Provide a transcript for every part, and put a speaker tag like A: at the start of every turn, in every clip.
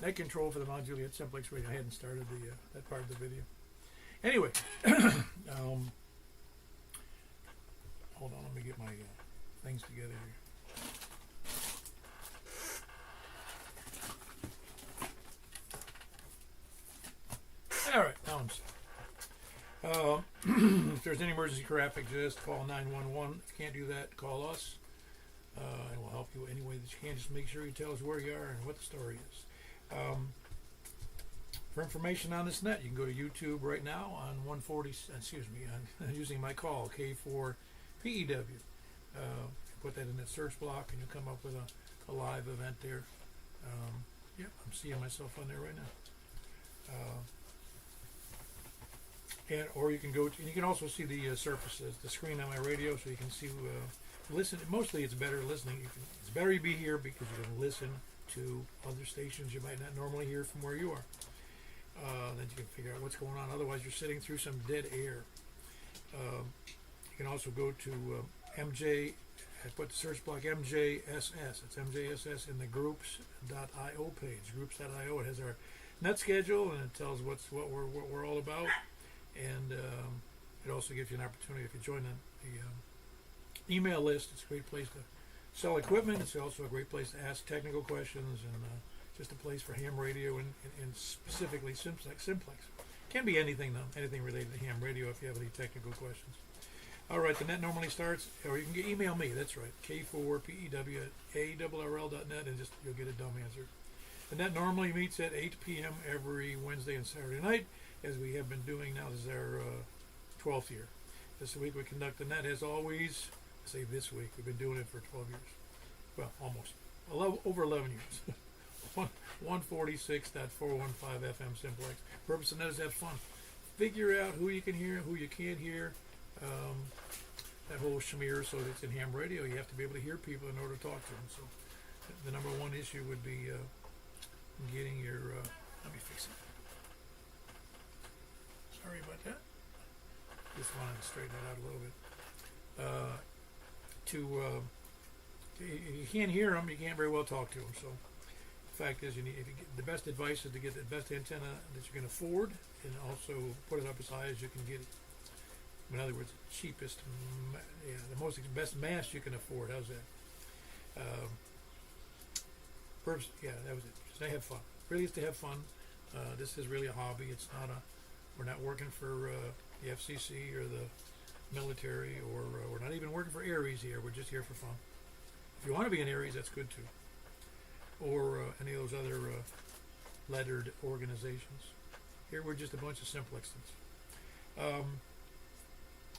A: Net control for the non-Juliet Simplex radio. I hadn't started that part of the video. Anyway, hold on, let me get my things together here. All right, now I'm set. If there's any emergency traffic, just call 911. If you can't do that, call us. And we'll help you any way that you can. Just make sure you tell us where you are and what the story is. For information on this net, you can go to YouTube right now on 140. Excuse me, on using my call K4PEW. Put that in that search block, and you'll come up with a live event there. Yeah, I'm seeing myself on there right now. Or you can go to, and you can also see the surfaces, the screen on my radio, so you can see, listen. Mostly, it's better listening. It's better to be here because you can listen to other stations you might not normally hear from where you are. Then you can figure out what's going on. Otherwise, you're sitting through some dead air. You can also go to MJ. I put the search block MJSS. It's MJSS in the groups.io page. Groups.io. It has our net schedule, and it tells what we're all about. And it also gives you an opportunity if you join the email list. It's a great place to sell equipment. It's also a great place to ask technical questions, and just a place for ham radio and specifically simplex. Can be anything though, anything related to ham radio if you have any technical questions. All right, the net normally starts, or you can email me. That's right, K4PEW@ARRL.net, and you'll get a dumb answer. The net normally meets at 8 p.m. every Wednesday and Saturday night, as we have been doing now. This is our 12th year. This week we conduct the net as always. I say this week. We've been doing it for 12 years. Well, almost. Over 11 years. 146.415 FM simplex. Purpose of the net is to have fun. Figure out who you can hear, who you can't hear. That whole schmear, so that it's in ham radio. You have to be able to hear people in order to talk to them. So the number one issue would be getting your... let me fix it. Sorry about that. Just wanted to straighten it out a little bit. If you can't hear them, you can't very well talk to them. So the fact is, the best advice is to get the best antenna that you can afford, and also put it up as high as you can get it. In other words, cheapest, the best mast you can afford. How's that? First, yeah, that was it. Just to have fun. Really, is to have fun. This is really a hobby. It's not we're not working for the FCC or the military, or we're not even working for Aries here. We're just here for fun. If you want to be in Aries, that's good too. Or any of those other lettered organizations. Here we're just a bunch of Simplextons.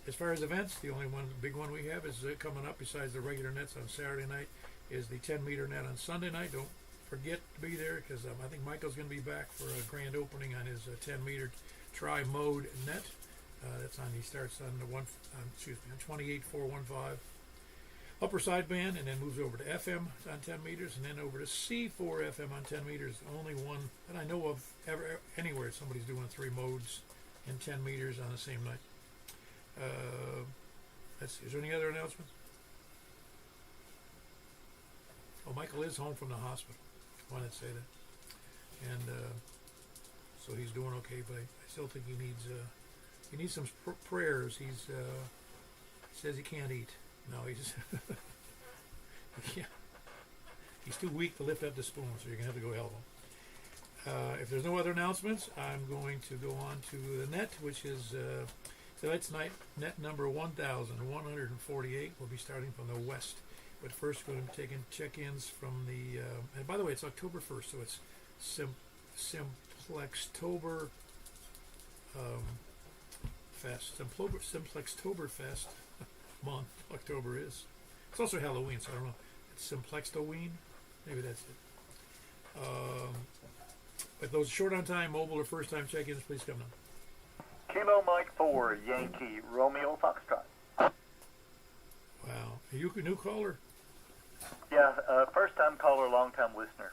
A: As far as events, the only big one we have is coming up besides the regular nets on Saturday night is the 10-meter net on Sunday night. Don't forget to be there, because I think Michael's going to be back for a grand opening on his 10-meter tri-mode net. He starts on 28.415 upper sideband, and then moves over to FM on 10 meters, and then over to C4 FM on 10 meters. The only one that I know of anywhere somebody's doing 3 modes and 10 meters on the same night. Let's see. Is there any other announcements? Oh, Michael is home from the hospital. I wanted to say that, and so he's doing okay. But I still think he needs some prayers. He says he can't eat. No, he's he's too weak to lift up the spoon. So you're gonna have to go help him. If there's no other announcements, I'm going to go on to the net, which is tonight's night net number 1,148. We'll be starting from the west. But first, we're going to be taking check-ins from the... and by the way, it's October 1st, so it's Simplextober Fest. Simplextober Fest month, October is. It's also Halloween, so I don't know. It's Simplextoween? Maybe that's it. But those short on time, mobile, or first-time check-ins, please come now.
B: Kilo Mike 4, Yankee, Romeo Foxtrot.
A: Wow. Are you a new caller?
B: Yeah, first-time caller, long-time listener.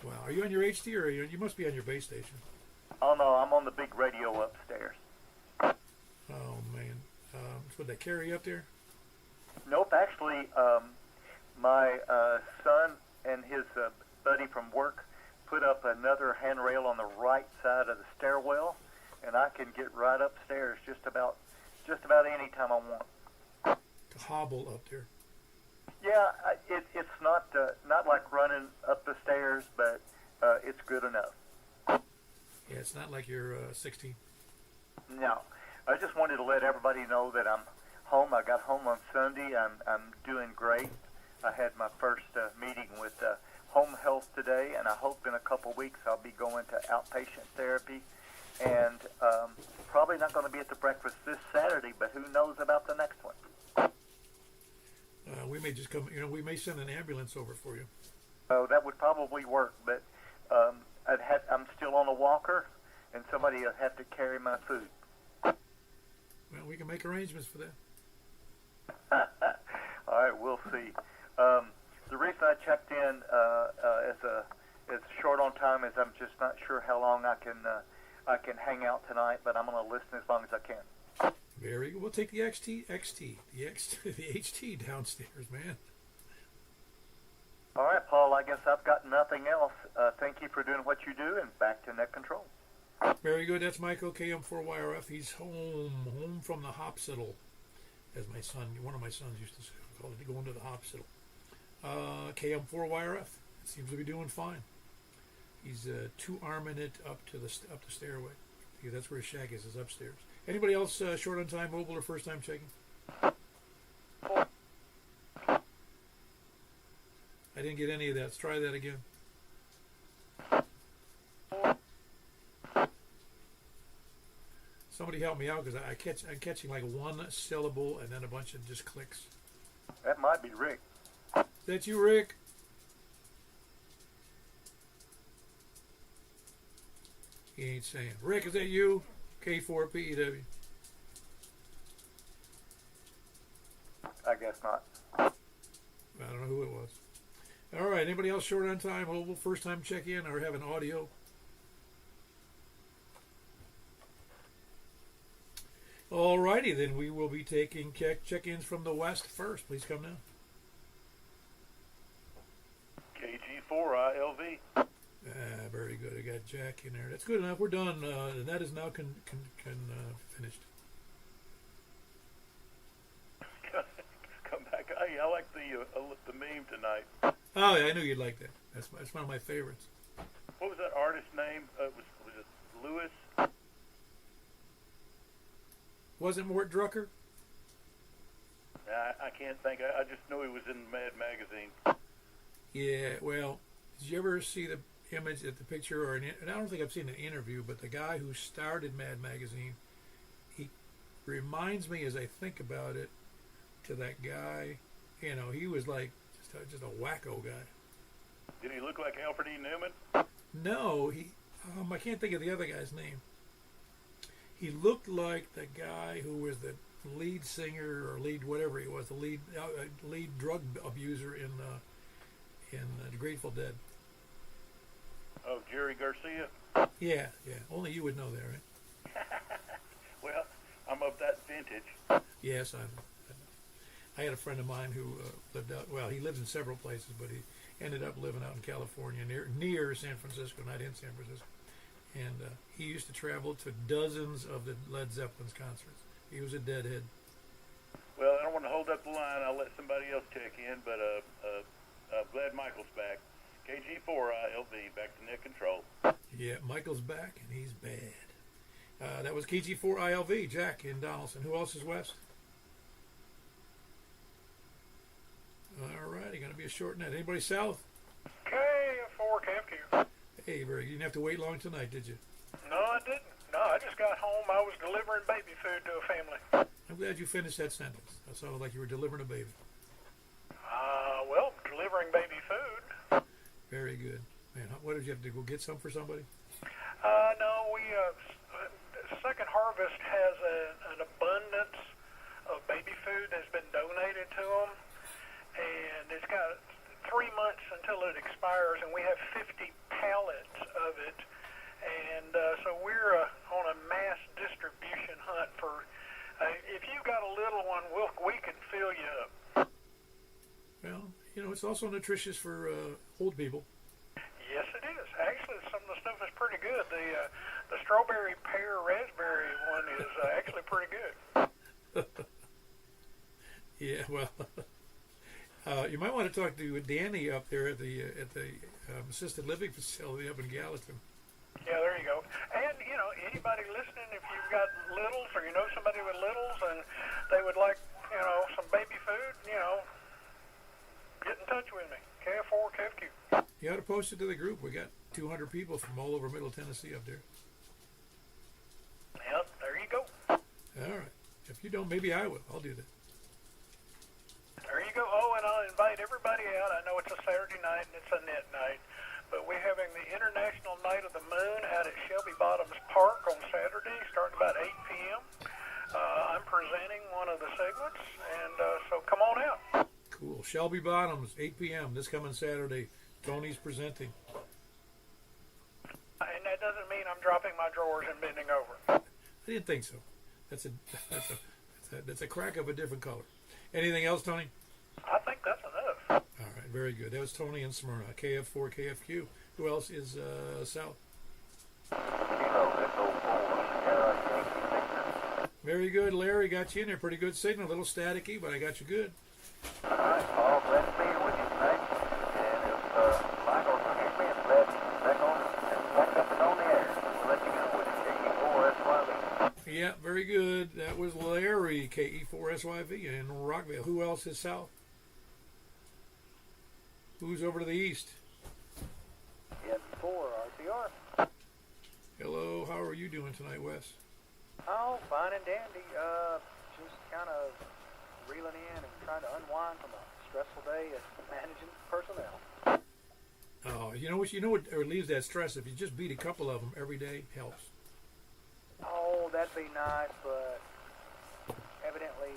A: Wow. Are you on your HT, or you must be on your base station?
B: Oh, no, I'm on the big radio upstairs.
A: Oh, man. Would they carry you up there?
B: Nope, actually, my son and his buddy from work put up another handrail on the right side of the stairwell, and I can get right upstairs just about any time I want.
A: To hobble up there.
B: Yeah, it's not like running up the stairs, but it's good enough.
A: Yeah, it's not like you're 16.
B: No, I just wanted to let everybody know that I'm home. I got home on Sunday. I'm doing great. I had my first meeting with home health today, and I hope in a couple weeks I'll be going to outpatient therapy. And probably not going to be at the breakfast this Saturday, but who knows about the next one?
A: We may just come. We may send an ambulance over for you.
B: Oh, that would probably work, but I'm still on a walker, and somebody will have to carry my food.
A: Well, we can make arrangements for that.
B: All right, we'll see. The reason I checked in as short on time is I'm just not sure how long I can hang out tonight, but I'm going to listen as long as I can.
A: Very good. We'll take the the HT downstairs, man.
B: All right, Paul, I guess I've got nothing else. Thank you for doing what you do, and back to net control.
A: Very good. That's Michael, KM4YRF. He's home from the hospital, as one of my sons used to call it, going to the hospital. KM4YRF seems to be doing fine. He's two-arming it up the stairway. Yeah, that's where his shack is upstairs. Anybody else short on time, mobile, or first time checking? I didn't get any of that. Let's try that again. Somebody help me out, because I'm catching like one syllable and then a bunch of just clicks.
B: That might be Rick.
A: Is that you, Rick? He ain't saying. Rick, is that you? K4PEW.
B: I guess not.
A: I don't know who it was. All right. Anybody else short on time, mobile, first time check in, or have an audio? All righty, then we will be taking check-ins from the west first. Please come now.
C: KG4ILV.
A: Very good. I got Jack in there. That's good enough. We're done. And that is now finished.
C: Come back. Hey, I like the meme tonight.
A: Oh, yeah, I knew you'd like that. That's one of my favorites.
C: What was that artist's name? Was it Lewis?
A: Was it Mort Drucker?
C: I can't think. I just know he was in Mad Magazine.
A: Yeah, well, did you ever see the image at the picture, and I don't think I've seen an interview, but the guy who started Mad Magazine, he reminds me, as I think about it, to that guy. He was like just a wacko guy.
C: Did he look like Alfred E. Newman?
A: No, I can't think of the other guy's name. He looked like the guy who was the lead singer or lead whatever he was, the lead drug abuser in the Grateful Dead.
C: Oh, Jerry Garcia?
A: Yeah. Only you would know that, right?
C: Well, I'm of that vintage.
A: Yes, I had a friend of mine who lived out. Well, he lived in several places, but he ended up living out in California, near San Francisco, not in San Francisco. And he used to travel to dozens of the Led Zeppelin's concerts. He was a deadhead.
C: Well, I don't want to hold up the line. I'll let somebody else check in, but glad Michael's back. KG4ILV, back to net control.
A: Yeah, Michael's back, and he's bad. That was KG4ILV, Jack in Donaldson. Who else is west? All righty, going to be a short net. Anybody south?
D: K4 KFQ.
A: Hey, you didn't have to wait long tonight, did you?
D: No, I didn't. No, I just got home. I was delivering baby food to a family.
A: I'm glad you finished that sentence. That sounded like you were delivering a baby.
D: Well, delivering baby food.
A: Very good. Man, what did you have to go get some for somebody?
D: No, Second Harvest has an abundance of baby food that's been donated to them, and it's got 3 months until it expires, and we have 50 pallets of it, and so we're on a mass distribution hunt for. If you've got a little one, we can fill you up.
A: Well, it's also nutritious for old people.
D: strawberry pear raspberry one is actually pretty good.
A: Yeah, well, you might want to talk to Danny up there at the assisted living facility up in Gallatin.
D: Yeah, there you go. And, you know, anybody listening, if you've got littles or you know somebody with littles and they would like, you know, some baby food, you know, get in touch with me. KF4, KFQ.
A: You ought to post it to the group. We got 200 people from all over Middle Tennessee up there.
D: Yep, there you go.
A: All right. If you don't, maybe I will. I'll do that.
D: There you go. Oh, and I'll invite everybody out. I know it's a Saturday night and it's a net night, but we're having the International Night of the Moon out at Shelby Bottoms Park on Saturday, starting about 8 p.m. I'm presenting one of the segments, and so come on out.
A: Cool. Shelby Bottoms, 8 p.m. this coming Saturday. Tony's presenting.
D: And that doesn't mean I'm dropping my drawers and bending over.
A: I didn't think so. That's a crack of a different color. Anything else, Tony?
D: I think that's enough.
A: All right, very good. That was Tony in Smyrna, KF4, KFQ. Who else is south? Very good, Larry. Got you in there. Pretty good signal. A little staticky, but I got you good.
B: All right, Paul, glad to be here with you tonight. And if Michael forgive me, I'm glad back up and on the air. We'll let you go with KE4SYV.
A: Yeah, very good. That was Larry, KE4SYV in Rockville. Who else is south? Who's over to the east?
E: KE4 RTR.
A: Hello, how are you doing tonight, Wes?
E: Oh, fine and dandy. Just kind of reeling in and trying to unwind from a stressful day at managing personnel.
A: Oh, you know what relieves that stress? If you just beat a couple of them every day, helps.
E: Oh, that'd be nice, but evidently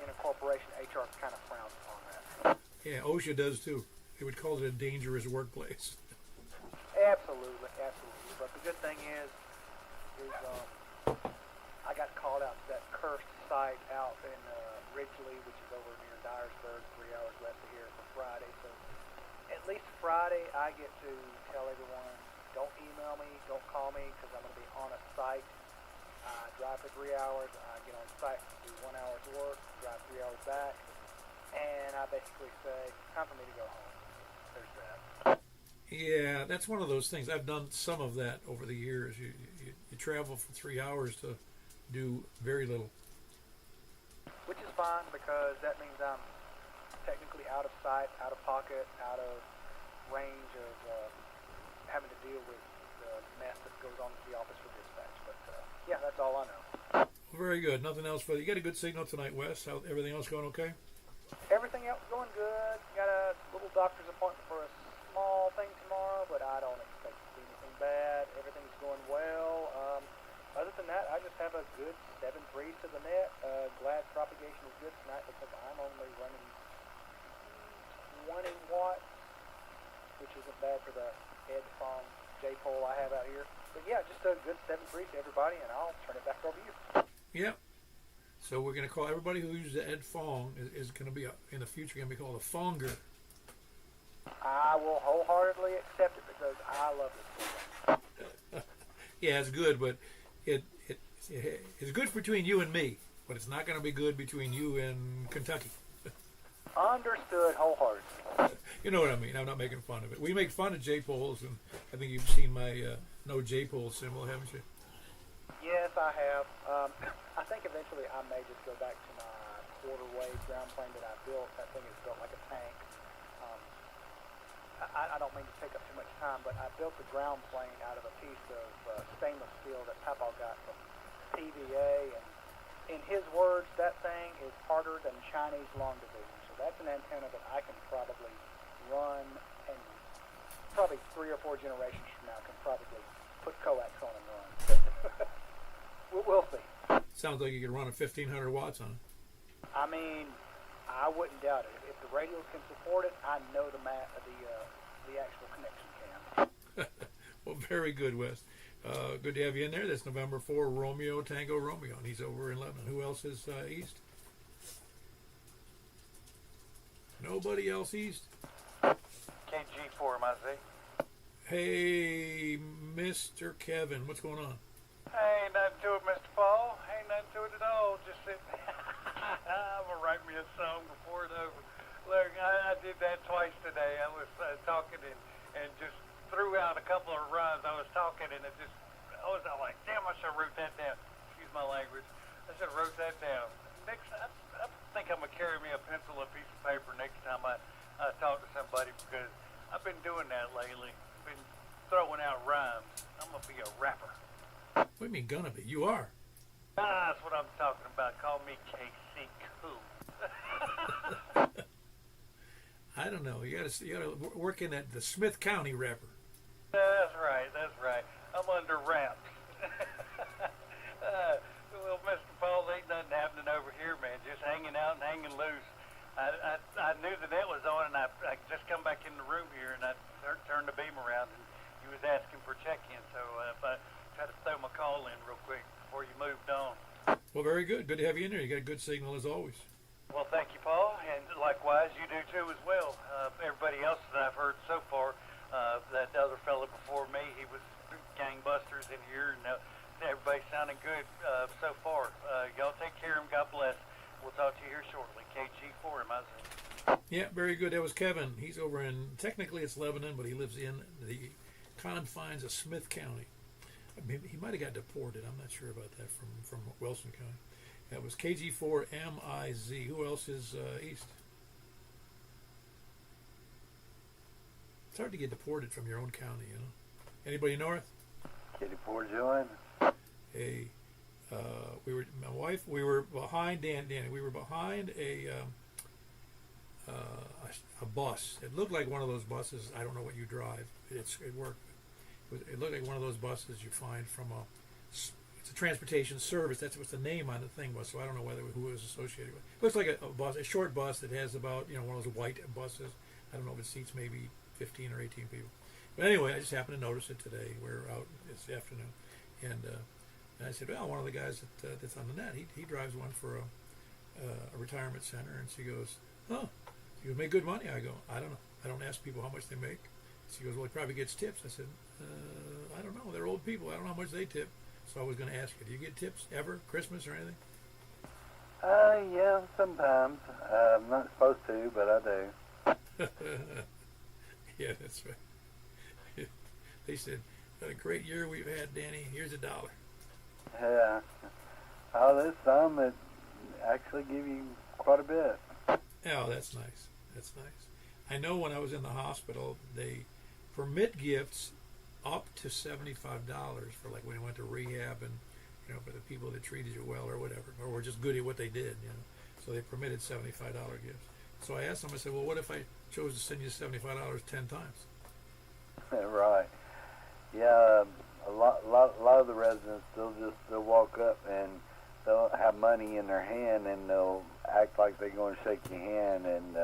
E: in a corporation, HR kind of frowns upon that.
A: Yeah, OSHA does too. They would call it a dangerous workplace.
E: Absolutely, absolutely. But the good thing is I got called out to that cursed site out in Ridgely, which is over near Dyersburg, 3 hours west of here, for Friday. So at least Friday, I get to tell everyone, don't email me, don't call me, because I'm going to be on a site. I drive for 3 hours, I get on site, do 1 hour's work, drive 3 hours back, and I basically say, time for me to go home. There's that.
A: Yeah, that's one of those things. I've done some of that over the years. You travel for 3 hours to do very little.
E: Which is fine, because that means I'm technically out of sight, out of pocket, out of range of having to deal with the mess that goes on at the office for dispatch. But yeah, that's all I know.
A: Very good. Nothing else for you. You got a good signal tonight, Wes. How everything else going okay?
E: Everything else going good. Got a little doctor's appointment for a small thing tomorrow, but I don't expect to see anything bad. Everything's going well. Other than that, I just have a good 7-3 to the net. Glad propagation is good tonight because I'm only running 20 watts, which isn't bad for the head farm J-pole I have out here. But yeah, just a good 7-3 to everybody, and I'll turn it back over to you.
A: Yeah. So we're going to call everybody who uses the Ed Fong is going to be in the future going to be called a Fonger.
E: I will wholeheartedly accept it because I love this.
A: Yeah, it's good, but it's good between you and me, but it's not going to be good between you and Kentucky.
E: Understood wholeheartedly.
A: You know what I mean? I'm not making fun of it. We make fun of J-poles, and I think you've seen my no J-pole symbol, haven't you?
E: Yes, I have. I think eventually I may just go back to my quarter-wave ground plane that I built. That thing is built like a tank. I don't mean to take up too much time, but I built the ground plane out of a piece of stainless steel that Papa got from TVA, and in his words, that thing is harder than Chinese long division. So that's an antenna that I can probably run, and probably 3 or 4 generations from now can probably put coax on and run. We'll see.
A: Sounds like you could run a 1,500 watts on it.
E: I mean, I wouldn't doubt it. If the radios can support it, I know the actual connection can.
A: Well, very good, Wes. Good to have you in there. That's November 4, Romeo Tango Romeo, and he's over in Lebanon. Who else is east? Nobody else east?
F: KG4, MIZ.
A: Hey, Mr. Kevin, what's going on?
F: twice today. I was talking and just threw out a couple of rhymes. I was talking and I was like, damn, I should have wrote that down. Excuse my language. I should have wrote that down. Next, I think I'm gonna carry me a pencil, a piece of paper next time I talk to somebody, because I've been doing that lately. Been throwing out rhymes. I'm gonna be a rapper.
A: What do you mean gonna be? You are.
F: That's what I'm talking about. Call me KC Cool.
A: I don't know. You gotta work in the Smith County rapper.
F: That's right. I'm under wraps. Well, Mr. Paul, ain't nothing happening over here, man. Just hanging out and hanging loose. I knew the net was on, and I just come back in the room here, and I turned the beam around, and you was asking for check-in. So if I try to throw my call in real quick before you moved on.
A: Well, very good. Good to have you in there. You got a good signal as always.
F: Well, thank you, Paul, and likewise, you do too as well. Everybody else that I've heard so far, that other fella before me, he was gangbusters in here, and everybody's sounding good so far. Y'all take care of him. God bless. We'll talk to you here shortly. KG4 in my Zoom.
A: Yeah, very good. That was Kevin. He's over in, technically it's Lebanon, but he lives in the confines of Smith County. I mean, he might have got deported. I'm not sure about that from Wilson County. That was KG4MIZ. Who else is east? It's hard to get deported from your own county, you know. Anybody north?
G: Kitty Poor Join.
A: Hey, my wife, we were behind Danny. We were behind a bus. It looked like one of those buses. I don't know what you drive. It worked. It looked like one of those buses you find from it's a transportation service. That's what the name on the thing was. So I don't know who it was associated with. It looks like a bus, a short bus that has about one of those white buses. I don't know if it seats maybe 15 or 18 people. But anyway, I just happened to notice it today. We're out this afternoon, and I said, well, one of the guys that's on the net, he drives one for a retirement center, and she goes, oh, you make good money? I go, I don't know. I don't ask people how much they make. She goes, well, he probably gets tips. I said, I don't know. They're old people. I don't know how much they tip. So I was going to ask you, do you get tips ever, Christmas or anything?
G: Yeah, sometimes. I'm not supposed to, but I do.
A: Yeah, that's right. They said, what a great year we've had, Danny. Here's $1.
G: Yeah. Oh, there's some that actually give you quite a bit.
A: Oh, that's nice. That's nice. I know when I was in the hospital, they permit gifts up to $75 for like when I went to rehab and for the people that treated you well or whatever, or were just good at what they did, So they permitted $75 gifts. So I asked them, I said, well, what if I chose to send you $75 10 times?
G: Right. Yeah, a lot of the residents, they'll walk up and they'll have money in their hand and they'll act like they're going to shake your hand and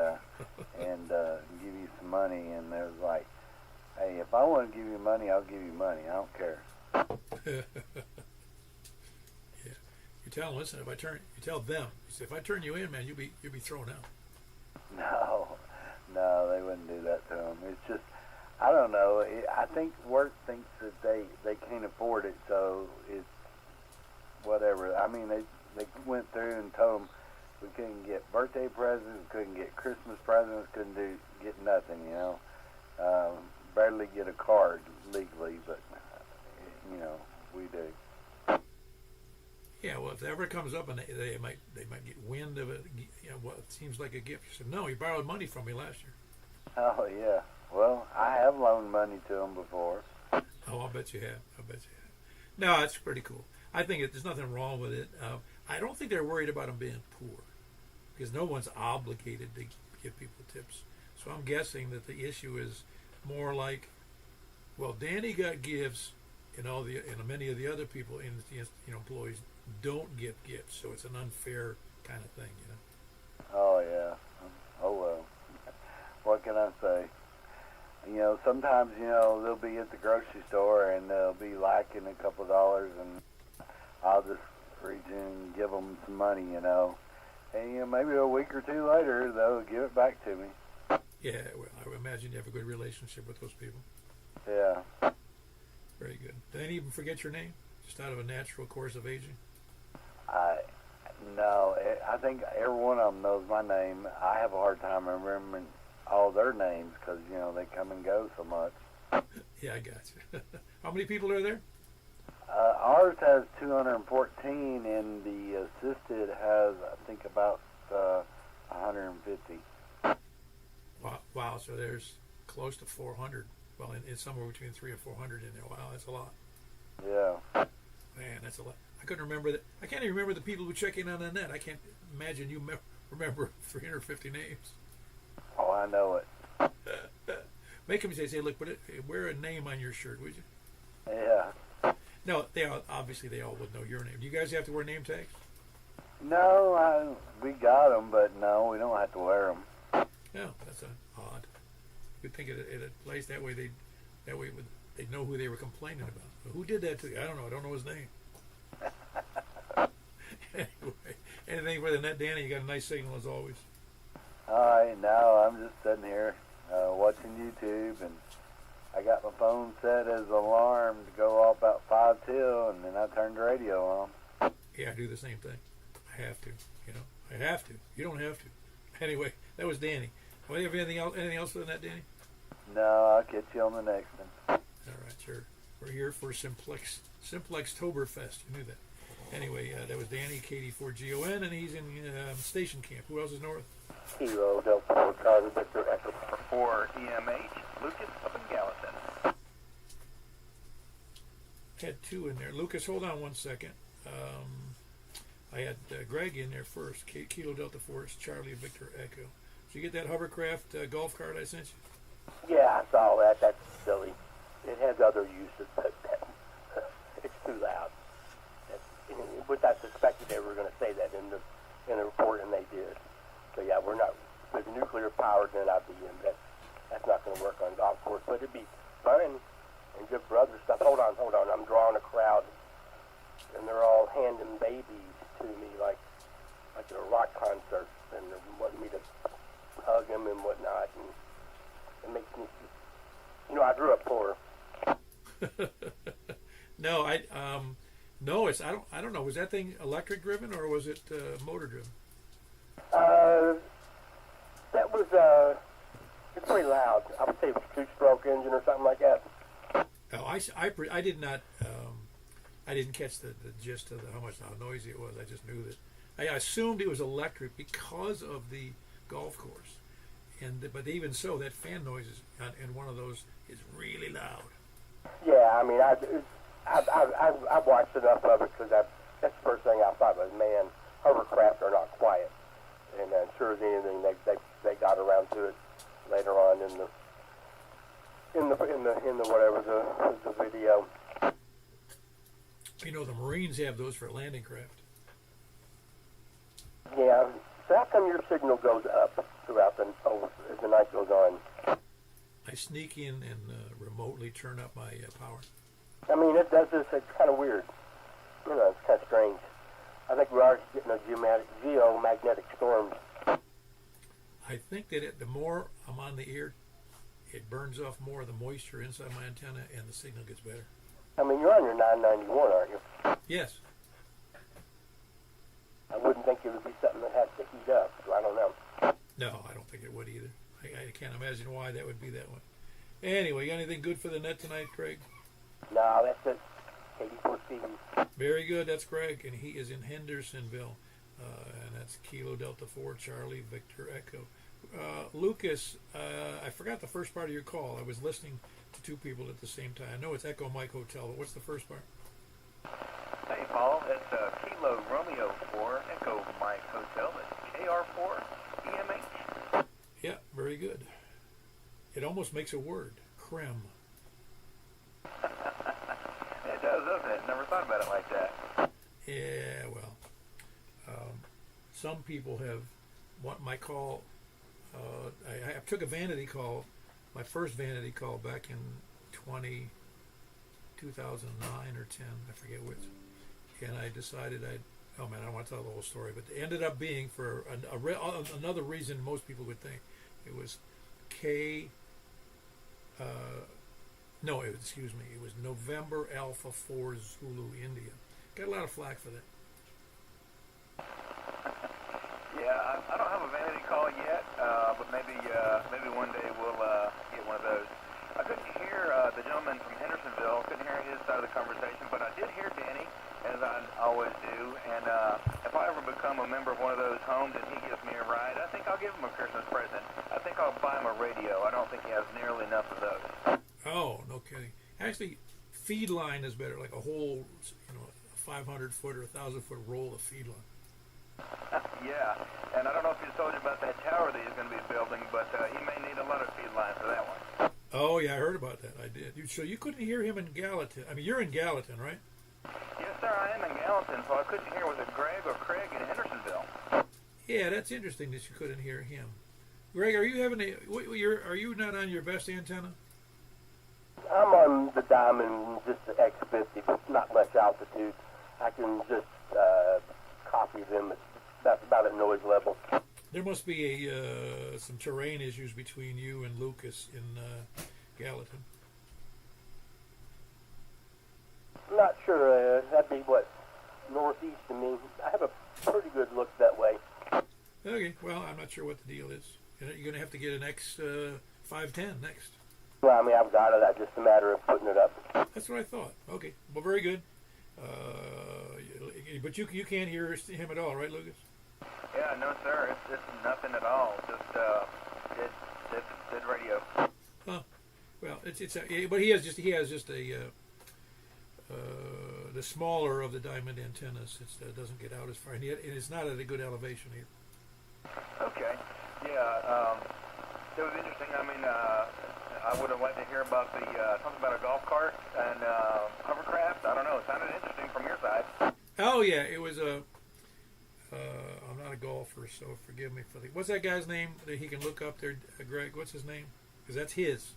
G: give you some money, and they're like, hey, if I want to give you money, I'll give you money. I don't care.
A: Yeah, you tell them. Listen, you tell them. You say, if I turn you in, man, you'll be thrown out.
G: No, they wouldn't do that to them. It's just, I don't know. I think work thinks that they can't afford it, so it's whatever. I mean, they went through and told them we couldn't get birthday presents, couldn't get Christmas presents, couldn't get nothing, barely get a card legally, but we do.
A: Yeah, well, if it ever comes up and they might get wind of it, what seems like a gift. You said, no, you borrowed money from me last year.
G: Oh yeah. Well, I have loaned money to them before.
A: Oh, I'll bet you have. No, that's pretty cool. I think there's nothing wrong with it. I don't think they're worried about them being poor, because no one's obligated to give people tips. So I'm guessing that the issue is more like, well, Danny got gifts, and many of the other people in the employees don't get gifts, so it's an unfair kind of thing,
G: Oh yeah. Oh well. What can I say? Sometimes they'll be at the grocery store and they'll be lacking a couple of dollars, and I'll just reach in and give them some money, and maybe a week or two later they'll give it back to me.
A: Yeah, well, I would imagine you have a good relationship with those people.
G: Yeah.
A: Very good. Did any even forget your name, just out of a natural course of aging?
G: No, I think every one of them knows my name. I have a hard time remembering all their names because, you know, they come and go so much.
A: Yeah, I got you. How many people are there?
G: Ours has 214, and the assisted has, I think, about 150.
A: Wow, so there's close to 400. Well, it's somewhere between 300 and 400 in there. Wow, that's a lot.
G: Yeah.
A: Man, that's a lot. I couldn't remember that. I can't even remember the people who check in on the net. I can't imagine you remember 350 names.
G: Oh, I know it.
A: Make them say, look, wear a name on your shirt, would you?
G: Yeah.
A: No, they all would know your name. Do you guys have to wear name tags?
G: No, we got them, but no, we don't have to wear them.
A: No, that's odd. You'd think at a place that way they'd know who they were complaining about. But who did that to you? I don't know. I don't know his name. Anyway, anything for the net, Danny? You got a nice signal as always.
G: All right, now I'm just sitting here watching YouTube, and I got my phone set as alarm to go off about 5 till, and then I turned the radio on.
A: Yeah, I do the same thing. I have to. I have to. You don't have to. Anyway, that was Danny. Do you have anything else for the net, Danny?
G: No, I'll catch you on the next one.
A: All right, sure. We're here for Simplextoberfest. You knew that. Anyway, that was Danny, KD4GON, and he's in station camp. Who else is north?
H: Kilo Delta 4 Charlie Victor Echo.
B: For EMH, Lucas up in Gallatin.
A: Had two in there. Lucas, hold on one second. I had Greg in there first. Kilo Delta 4 Charlie Victor Echo. Did you get that hovercraft golf cart I sent you?
H: Yeah, I saw that. That's silly. It has other uses, but it's too loud. But I suspected they were going to say that in the report, and they did. So yeah, we're not with nuclear powered. Then I'd be in. That's not going to work on golf course, but it'd be fun and good for other stuff. Hold on. I'm drawing a crowd, and they're all handing babies to me like at a rock concert, and they're wanting me to hug them and whatnot, and it makes me. I grew up poor.
A: No, I don't know. Was that thing electric driven or was it motor driven?
H: That was it's pretty loud. I would say it was a two-stroke engine or something like that.
A: Oh, I did not. I didn't catch the gist of how noisy it was. I just knew that. I assumed it was electric because of the golf course, but even so, that fan noise in one of those is really loud.
H: Yeah, I mean, I've watched enough of it because that's the first thing I thought was, man, hovercraft are not quiet. And sure as anything, they got around to it later on in the whatever the video.
A: The Marines have those for landing craft.
H: Yeah. So how come your signal goes up throughout as the night goes on?
A: I sneak in and remotely turn up my power.
H: I mean, it does this. It's kind of weird. It's kind of strange. I think we are getting a geomagnetic storm.
A: I think that the more I'm on the ear, it burns off more of the moisture inside my antenna, and the signal gets better.
H: I mean, you're on your 991, aren't you?
A: Yes.
H: I wouldn't think it would be something that has to heat up, so I don't know.
A: No, I don't think it would either. I can't imagine why that would be that way. Anyway, you got anything good for the net tonight, Craig?
H: No, that's it. 84 Stevens.
A: Very good. That's Greg, and he is in Hendersonville. And that's Kilo Delta 4 Charlie Victor Echo. Lucas, I forgot the first part of your call. I was listening to two people at the same time. I know it's Echo Mike Hotel, but what's the first part?
B: Hey, Paul. It's Kilo Romeo 4 Echo Mike Hotel. It's KR4 EMH.
A: Yeah, very good. It almost makes a word. Creme.
B: It does, doesn't it? Never thought about it like that.
A: Yeah, well, some people have want my call. I took a vanity call, my first vanity call back in 2009 or 10, I forget which, and I decided I don't want to tell the whole story, but it ended up being for another reason most people would think. It was it was November Alpha 4 Zulu India. Got a lot of flack for that.
B: Yeah, I don't have a vanity call yet, but maybe maybe one day we'll get one of those. I couldn't hear the gentleman from Hendersonville. Couldn't hear his side of the conversation, but I did hear Danny, as I always do. And if I ever become a member of one of those homes and he gives me a ride, I think I'll give him a Christmas present. I think I'll buy him a radio. I don't think he has nearly enough of those.
A: Oh, no kidding. Actually, feed line is better, like a whole, 500-foot or 1,000-foot roll of feed line.
B: Yeah, and I don't know if he's told you about that tower that he's going to be building, but he may need a lot of feed line for that one.
A: Oh, yeah, I heard about that. I did. So you couldn't hear him in Gallatin. I mean, you're in Gallatin, right?
B: Yes, sir, I am in Gallatin, so I couldn't hear, was it Greg or Craig in Hendersonville?
A: Yeah, that's interesting that you couldn't hear him. Greg, are you having are you not on your best antenna?
H: I'm on the Diamond, just the X50, but not much altitude. I can just copy them. That's about at noise level.
A: There must be some terrain issues between you and Lucas in Gallatin.
H: I'm not sure. That'd be what, northeast of me. I have a pretty good look that way.
A: Okay, well, I'm not sure what the deal is. You're going to have to get an X510 next.
H: Well, I mean, I've got it. It's just a matter of putting it up.
A: That's what I thought. Okay, well, very good. But you can't hear him at all, right, Lucas?
B: Yeah, no, sir. It's nothing at all. Just dead radio.
A: Huh. Well, but he has just a the smaller of the diamond antennas. It doesn't get out as far, and it's not at a good elevation here.
B: Okay. Yeah. It was interesting. I mean, I would have liked to hear about the something about a golf cart and hovercraft. I don't know. It sounded interesting from your side.
A: Oh yeah, it was a. I'm not a golfer, so forgive me for the. What's that guy's name that he can look up there, Greg? What's his name? Because that's his.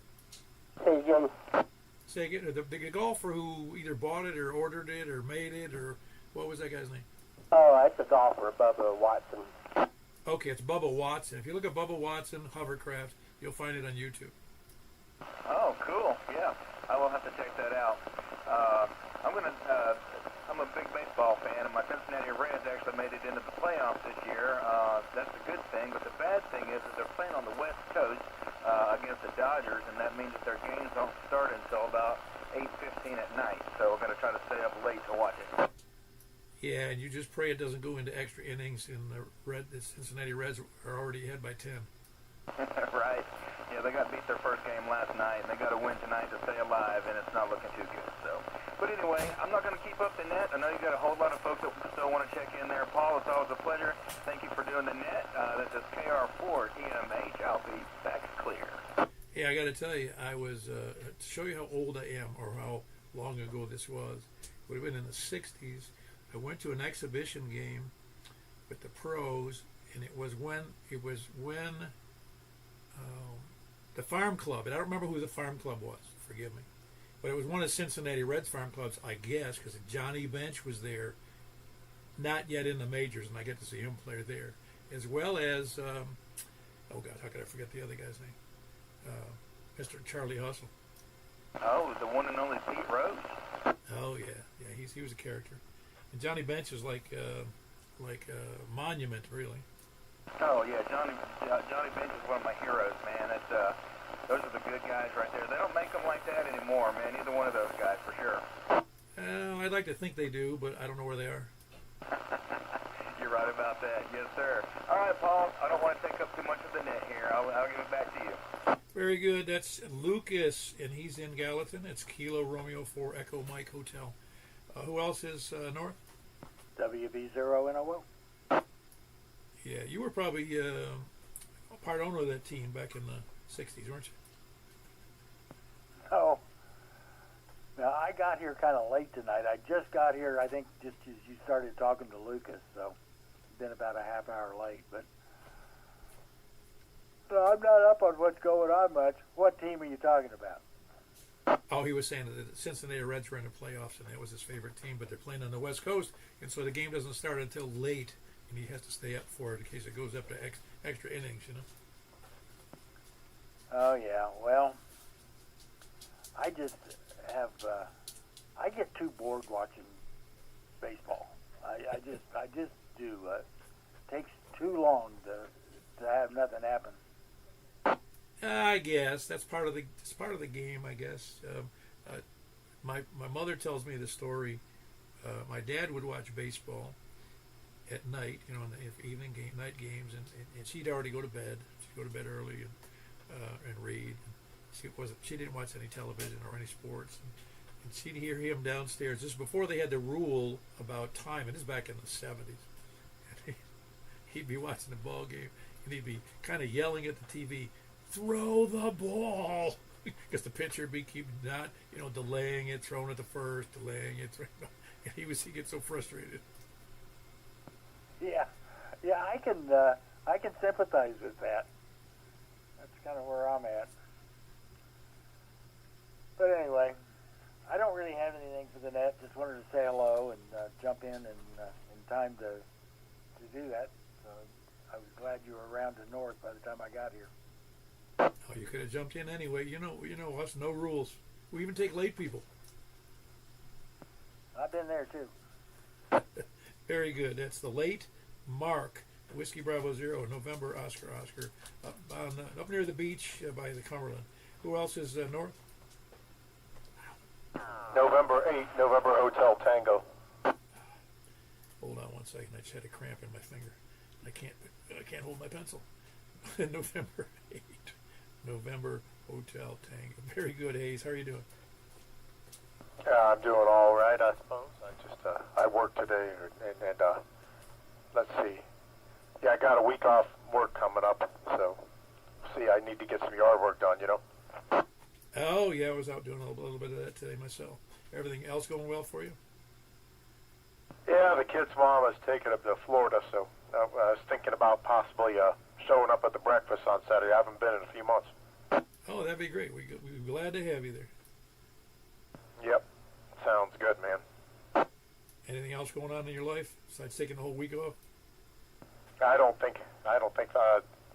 H: Say again.
A: Say again. The golfer who either bought it or ordered it or made it, or what was that guy's name?
H: Oh, that's a golfer, Bubba Watson.
A: Okay, it's Bubba Watson. If you look at Bubba Watson hovercraft, you'll find it on YouTube.
B: Oh, cool. Yeah, I will have to check that out. I'm a big baseball fan, and my Cincinnati Reds actually made it into the playoffs this year. That's a good thing, but the bad thing is that they're playing on the West Coast against the Dodgers, and that means that their games don't start until about 8:15 at night. So we're going to try to stay up late to watch it.
A: Yeah, and you just pray it doesn't go into extra innings, and the Cincinnati Reds are already ahead by 10.
B: Right. Yeah, they got beat their first game last night, and they got to win tonight to stay alive, and it's not looking too good. So, but anyway, I'm not going to keep up the net. I know you got a whole lot of folks that still want to check in there. Paul, it's always a pleasure. Thank you for doing the net. That's just KR4 EMH. I'll be back clear.
A: Yeah, I got to tell you, I was to show you how old I am or how long ago this was. It would have been in the '60s. I went to an exhibition game with the pros, and it was when the farm club, and I don't remember who the farm club was, forgive me, but it was one of the Cincinnati Reds farm clubs, I guess, because Johnny Bench was there, not yet in the majors, and I get to see him play there, as well as, oh God, how could I forget the other guy's name? Mr. Charlie Hustle.
B: Oh, the one and only Pete Rose.
A: Oh yeah, he was a character, and Johnny Bench is like a monument, really.
B: Oh yeah, Johnny Bench is one of my heroes, man. Those are the good guys right there. They don't make them like that anymore, man. Either one of those guys, for sure.
A: I'd like to think they do, but I don't know where they are.
B: You're right about that, yes, sir. All right, Paul. I don't want to take up too much of the net here. I'll give it back to you.
A: Very good. That's Lucas, and he's in Gallatin. It's Kilo Romeo 4 Echo Mike Hotel. Who else is north?
I: WB0NOO.
A: Yeah, you were probably part owner of that team back in the '60s, weren't you?
I: Oh, now I got here kind of late tonight. I just got here, I think, just as you started talking to Lucas, so been about a half hour late. But so I'm not up on what's going on much. What team are you talking about?
A: Oh, he was saying that the Cincinnati Reds were in the playoffs, and that was his favorite team, but they're playing on the West Coast, and so the game doesn't start until late. And he has to stay up for it in case it goes up to extra innings, you know.
I: Oh yeah, well, I just have I get too bored watching baseball. I just do. It takes too long to have nothing happen.
A: I guess that's part of the game. I guess my mother tells me the story. My dad would watch baseball at night, in the night games, and she'd already go to bed. She'd go to bed early and read. She didn't watch any television or any sports, and she'd hear him downstairs. This is before they had the rule about time, and this is back in the 70s. And he'd be watching the ball game, and he'd be kind of yelling at the TV, "Throw the ball!" Because the pitcher would keep not, delaying it, throwing it to first, delaying it, and he gets so frustrated.
I: Yeah, I can sympathize with that. That's kind of where I'm at. But anyway, I don't really have anything for the net. Just wanted to say hello and jump in time to do that. So I was glad you were around the north by the time I got here.
A: Oh, you could have jumped in anyway. You know us, no rules. We even take late people.
I: I've been there too.
A: Very good. That's the late Mark, Whiskey Bravo Zero, November Oscar, up near the beach by the Cumberland. Who else is north?
J: November 8, November Hotel Tango.
A: Hold on one second. I just had a cramp in my finger. I can't hold my pencil. November 8, November Hotel Tango. Very good, Hayes. How are you doing?
J: I'm doing all right, I suppose. I work today, and let's see. Yeah, I got a week off work coming up, so I need to get some yard work done,
A: Oh, yeah, I was out doing a little bit of that today myself. Everything else going well for you?
J: Yeah, the kid's mom is taking up to Florida, so I was thinking about possibly showing up at the breakfast on Saturday. I haven't been in a few months.
A: Oh, that'd be great. We'd be glad to have you there.
J: Yep, sounds good, man.
A: Anything else going on in your life besides taking the whole week off?
J: I don't think,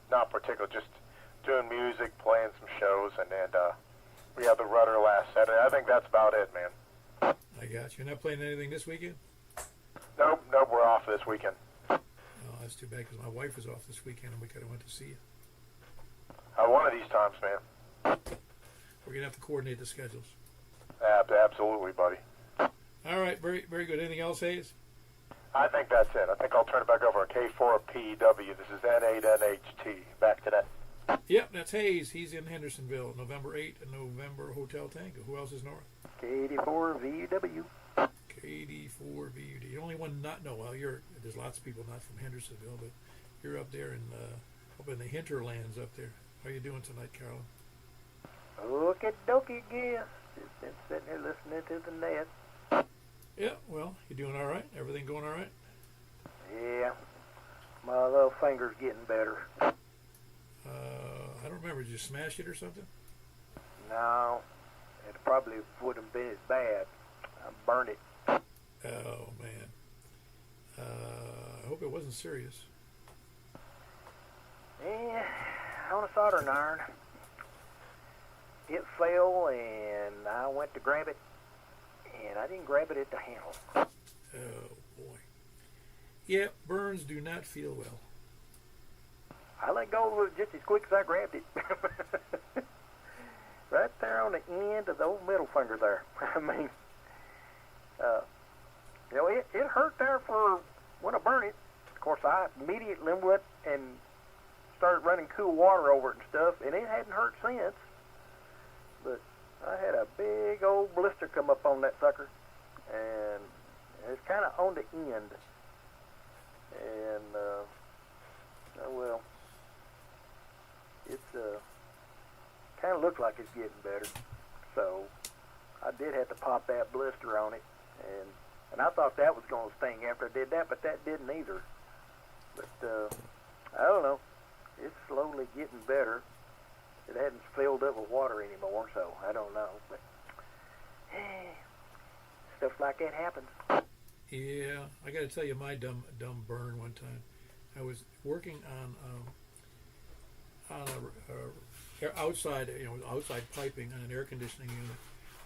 J: not particular. Just doing music, playing some shows, and we had the rudder last Saturday. I think that's about it, man.
A: I got you. You're not playing anything this weekend?
J: Nope, we're off this weekend.
A: Oh, that's too bad because my wife was off this weekend and we could have went to see you.
J: One of these times, man.
A: We're going to have to coordinate the schedules.
J: Absolutely, buddy.
A: All right, very, very good. Anything else, Hayes?
J: I think that's it. I think I'll turn it back over to K4PW. This is N8NHT. Back to that.
A: Yep, that's Hayes. He's in Hendersonville, November 8 and November Hotel Tango. Who else is north?
I: K84VW.
A: KD4VUD. The only one not, there's lots of people not from Hendersonville, but you're up there up in the hinterlands up there. How are you doing tonight, Carolyn?
I: Okie dokie, guess. Just been sitting here listening to the net.
A: Yeah, well, you doing all right? Everything going all right?
I: Yeah. My little finger's getting better.
A: I don't remember. Did you smash it or something?
I: No. It probably wouldn't have been as bad. I burned it.
A: Oh, man. I hope it wasn't serious.
I: Yeah, on a soldering iron. It fell, and I went to grab it, and I didn't grab it at the handle.
A: Oh, boy. Yeah, burns do not feel well.
I: I let go of it just as quick as I grabbed it. Right there on the end of the old middle finger there. I mean, it hurt there for when I burned it. Of course, I immediately went and started running cool water over it and stuff, and it hadn't hurt since. But I had a big old blister come up on that sucker, and it's kind of on the end. And, it's kind of looks like it's getting better. So I did have to pop that blister on it, and I thought that was going to sting after I did that, but that didn't either. But I don't know. It's slowly getting better. It hadn't filled up with water anymore, so I don't know. But stuff like that happens.
A: Yeah, I got to tell you my dumb burn one time. I was working on outside piping on an air conditioning unit,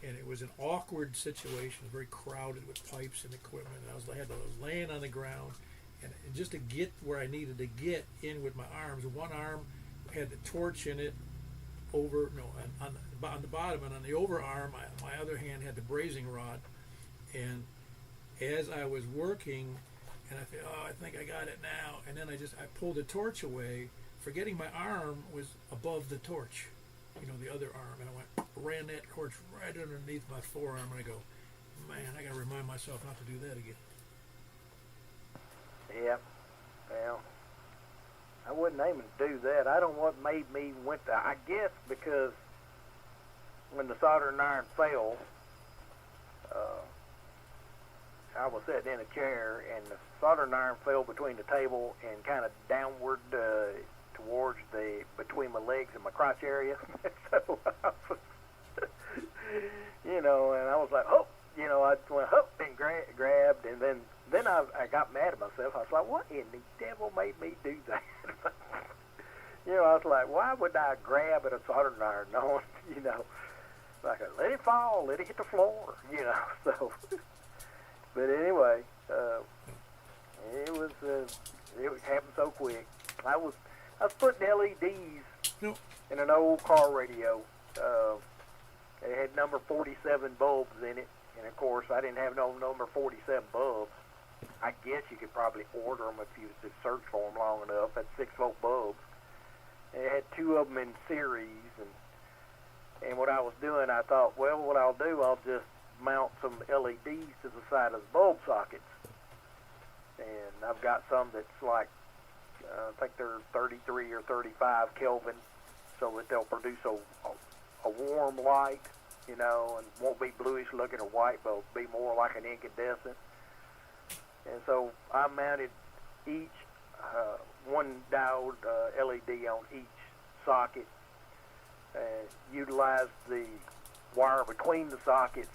A: and it was an awkward situation, very crowded with pipes and equipment. And I was laying on the ground, and just to get where I needed to get in with my arms, one arm had the torch in it, on the bottom, and on the overarm, my other hand had the brazing rod. And as I was working, and I thought, oh, I think I got it now. And then I pulled the torch away, forgetting my arm was above the torch, the other arm. And I ran that torch right underneath my forearm, and I go, man, I got to remind myself not to do that again.
I: Yeah. Well, I wasn't aiming to do that. I don't know what made me I guess because when the soldering iron fell, I was sitting in a chair, and the soldering iron fell between the table and kind of downward towards between my legs and my crotch area. So I was, and I was like, oh, I went up and grabbed, and then I got mad at myself. I was like, what in the devil made me do that? I was like, why would I grab at a soldering iron? No, like, let it fall, let it hit the floor, so. But anyway, it happened so quick. I was putting LEDs in an old car radio. It had number 47 bulbs in it, and of course I didn't have no number 47 bulbs. I guess you could probably order them if you search for them long enough. At 6-volt bulbs. It had 2 of them in series, and what I was doing, I thought, well, what I'll do, I'll just mount some LEDs to the side of the bulb sockets. And I've got some that's like, I think they're 33 or 35 Kelvin, so that they'll produce a warm light, and won't be bluish looking or white, but it'll be more like an incandescent. And so I mounted each one diode LED on each socket, and utilized the wire between the sockets,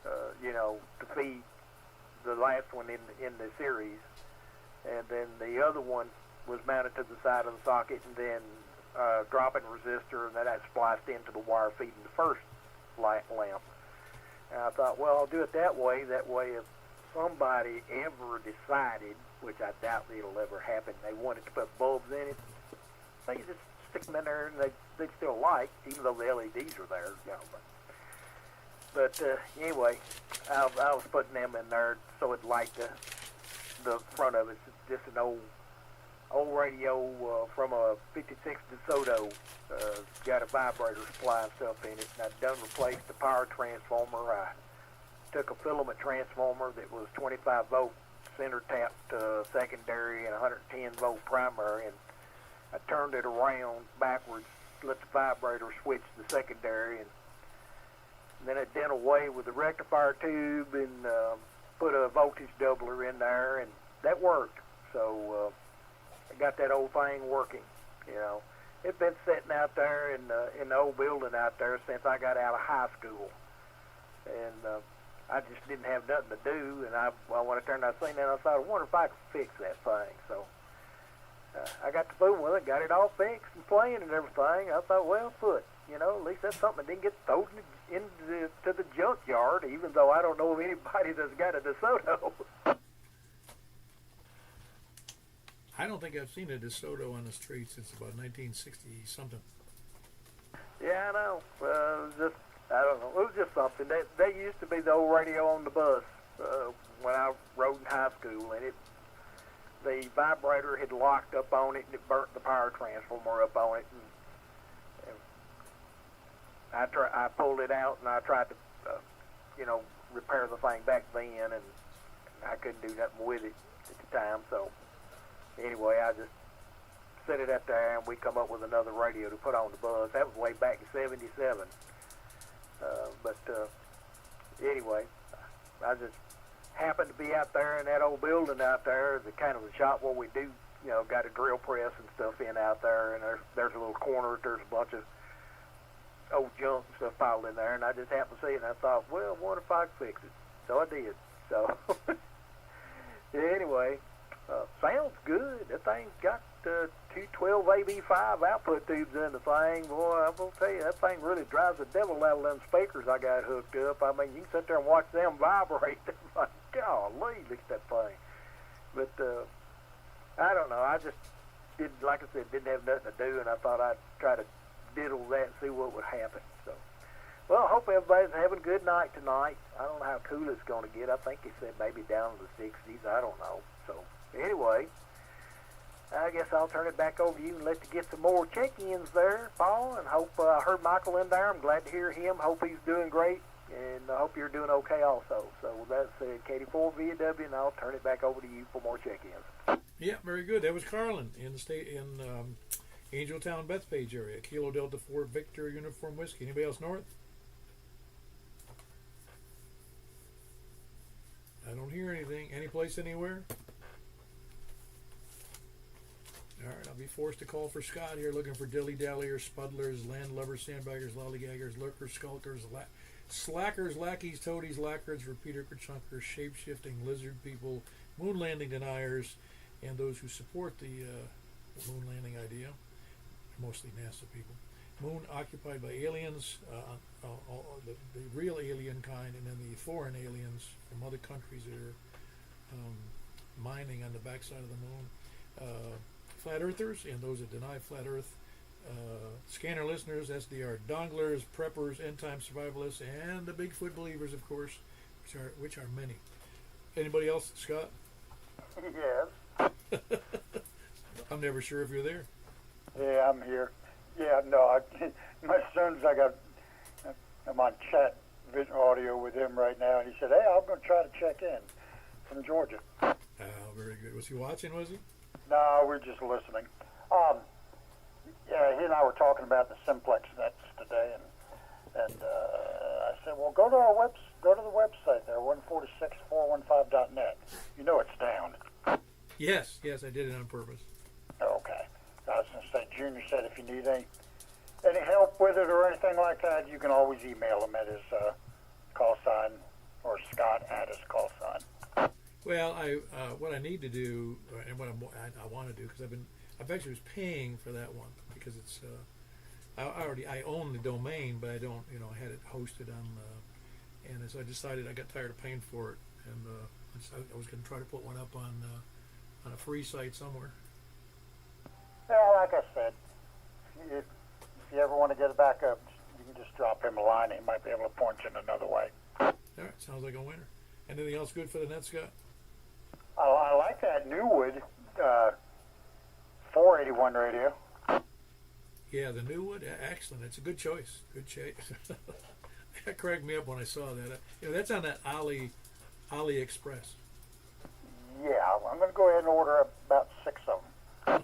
I: to feed the last one in the series. And then the other one was mounted to the side of the socket, and then drop-in resistor, and then that spliced into the wire feeding the first lamp. And I thought, well, I'll do it that way. That way, if somebody ever decided, which I doubt it'll ever happen, they wanted to put bulbs in it, they could just stick them in there, and they'd still light, even though the LEDs are there. But anyway, I was putting them in there so it'd light the front of it. It's just an old radio from a 56 DeSoto. Got a vibrator supply and stuff in it, and I'd done replaced the power transformer. I took a filament transformer that was 25 volt center tapped secondary and 110 volt primary, and I turned it around backwards, let the vibrator switch the secondary, and then I did away with the rectifier tube and put a voltage doubler in there, and that worked. So I got that old thing working. It's been sitting out there in the old building out there since I got out of high school, and I just didn't have nothing to do. And when I turned that thing in, I thought, I wonder if I could fix that thing. So I got the phone with it, got it all fixed and playing and everything. I thought, well, at least that's something that didn't get thrown into the junkyard, even though I don't know of anybody that's got a DeSoto.
A: I don't think I've seen a DeSoto on the street since about 1960-something.
I: Yeah, I know. I don't know. It was just something. That used to be the old radio on the bus when I rode in high school, and the vibrator had locked up on it, and it burnt the power transformer up on it. And I pulled it out, and I tried to, repair the thing back then, and I couldn't do nothing with it at the time. So anyway, I just set it up there, and we come up with another radio to put on the bus. That was way back in '77. Anyway, I just happened to be out there in that old building out there, the kind of the shop where we do, got a drill press and stuff in out there, and there's a little corner, there's a bunch of old junk and stuff piled in there, and I just happened to see it, and I thought, well, I wonder if I could fix it. So I did. So anyway, sounds good. That thing's got 212 AB5 output tubes in the thing. Boy, I'm going to tell you, that thing really drives the devil out of them speakers I got hooked up. I mean, you can sit there and watch them vibrate. It's like, golly, look at that thing. But I don't know. I just didn't, like I said, didn't have nothing to do, and I thought I'd try to diddle that and see what would happen. So, well, I hope everybody's having a good night tonight. I don't know how cool it's going to get. I think he said maybe down to the 60s. I don't know. So, anyway, I guess I'll turn it back over to you and let you get some more check-ins there, Paul. And hope I heard Michael in there. I'm glad to hear him. Hope he's doing great. And I hope you're doing okay also. So with that said, Katie4 VW, and I'll turn it back over to you for more check-ins.
A: Yeah, very good. That was Carlin in the state in Angeltown, Bethpage area. Kilo Delta 4 Victor Uniform Whiskey. Anybody else north? I don't hear anything. Any place anywhere? All right, I'll be forced to call for Scott here, looking for dilly-dalliers, spuddlers, landlubbers, sandbaggers, lollygaggers, lurkers, skulkers, slackers, lackeys, toadies, lackards, repeater, chunkers, shape-shifting, lizard people, moon landing deniers, and those who support the moon landing idea, mostly NASA people. Moon occupied by aliens, the real alien kind, and then the foreign aliens from other countries that are mining on the backside of the moon. Flat earthers and those that deny flat earth. Scanner listeners, SDR donglers, preppers, end-time survivalists, and the Bigfoot believers, of course, which are many. Anybody else, Scott?
K: Yes.
A: I'm never sure if you're there.
K: Yeah, I'm here. Yeah, no, my son's, I'm on chat audio with him right now, and he said, hey, I'm going to try to check in from Georgia.
A: Oh, very good. Was he watching, was he?
K: No, we're just listening. Yeah, he and I were talking about the Simplex nets today, and I said, well, go to the website there, 146415.net. You know it's down.
A: Yes, I did it on purpose.
K: Okay. I was going to say, Junior said if you need any help with it or anything like that, you can always email him at his call sign, or Scott at his call sign.
A: Well, what I need to do, and what I want to do, because I actually was paying for that one because it's I own the domain, but I don't, I had it hosted on, and so I decided I got tired of paying for it, and I was going to try to put one up on a free site somewhere.
K: Yeah, like I said, if you ever want to get it back up, you can just drop him a line. He might be able to point you in another way.
A: All right, sounds like a winner. Anything else good for the net, Scott?
K: I like that Newwood 481 radio.
A: Yeah, the Newwood, excellent. It's a good choice. Good choice. That cracked me up when I saw that. That's on that AliExpress.
K: Yeah, I'm going to go ahead and order about 6 of them.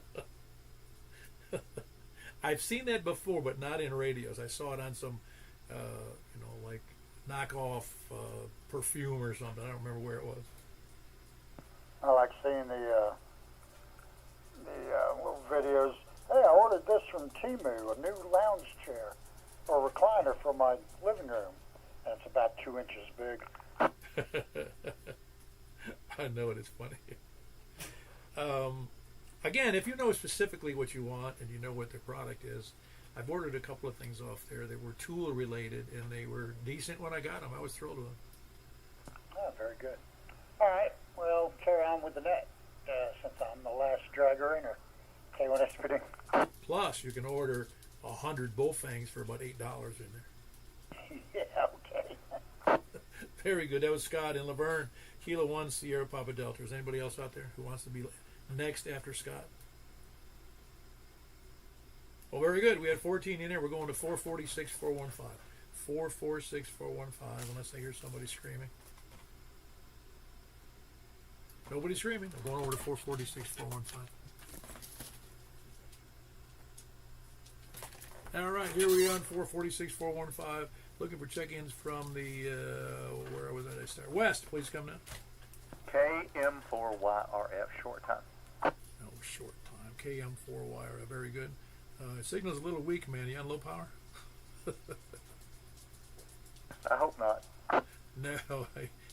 A: I've seen that before, but not in radios. I saw it on some, like knockoff perfume or something. I don't remember where it was.
K: I like seeing the little videos. Hey, I ordered this from Temu, a new lounge chair or recliner for my living room, and it's about 2 inches big.
A: I know it is funny. Again, if you know specifically what you want and you know what the product is, I've ordered a couple of things off there that were tool related, and they were decent when I got them. I was thrilled with them.
K: Oh, very good. All right, well, carry on with the net since I'm the last dragger in, or K1 Expeding.
A: Plus, you can order 100 bullfangs for about $8 in there.
K: Yeah, okay.
A: Very good. That was Scott in Laverne, Kilo 1 Sierra Papa Delta. Is anybody else out there who wants to be next after Scott? Well, very good. We had 14 in there. We're going to 446, 415. 446, 415, unless I hear somebody screaming. Nobody's screaming. I'm going over to 446, 415. All right, here we are on 446, 415. Looking for check-ins from the, where was that I start? West, please come now.
B: KM4YRF, short time.
A: Oh, short time. KM4YRF, very good. Signal's a little weak, man. You on low power?
B: I hope not.
A: No,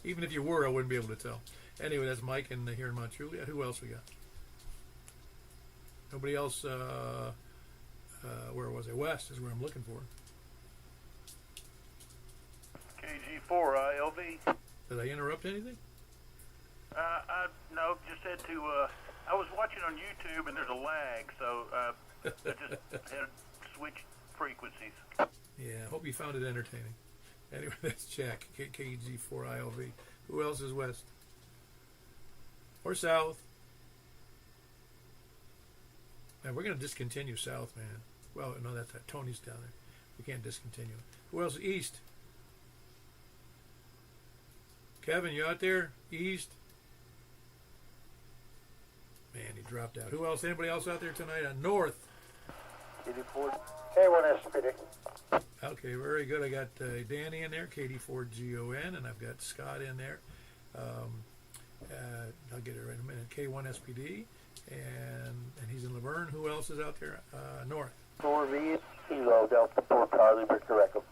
A: even if you were, I wouldn't be able to tell. Anyway, that's Mike in here in Mount Juliet. Who else we got? Nobody else, where was it? West is where I'm looking for.
C: KG4 LV.
A: Did I interrupt anything?
C: No, just said to, I was watching on YouTube and there's a lag, so I just had switched frequencies.
A: Yeah, hope you found it entertaining. Anyway, that's Jack, KG4ILV. Who else is west? Or south? Man, we're going to discontinue south, man. Well, no, that's that. Tony's down there. We can't discontinue. Who else is east? Kevin, you out there? East? Man, he dropped out. Who else? Anybody else out there tonight? North?
K: K1SPD.
A: Okay, very good. I got Danny in there, KD4GON, and I've got Scott in there. I'll get it right in a minute. K1SPD, and he's in Laverne. Who else is out there? North.
H: 4V, Kilo, Delta 4, Charlie, Victor Echo.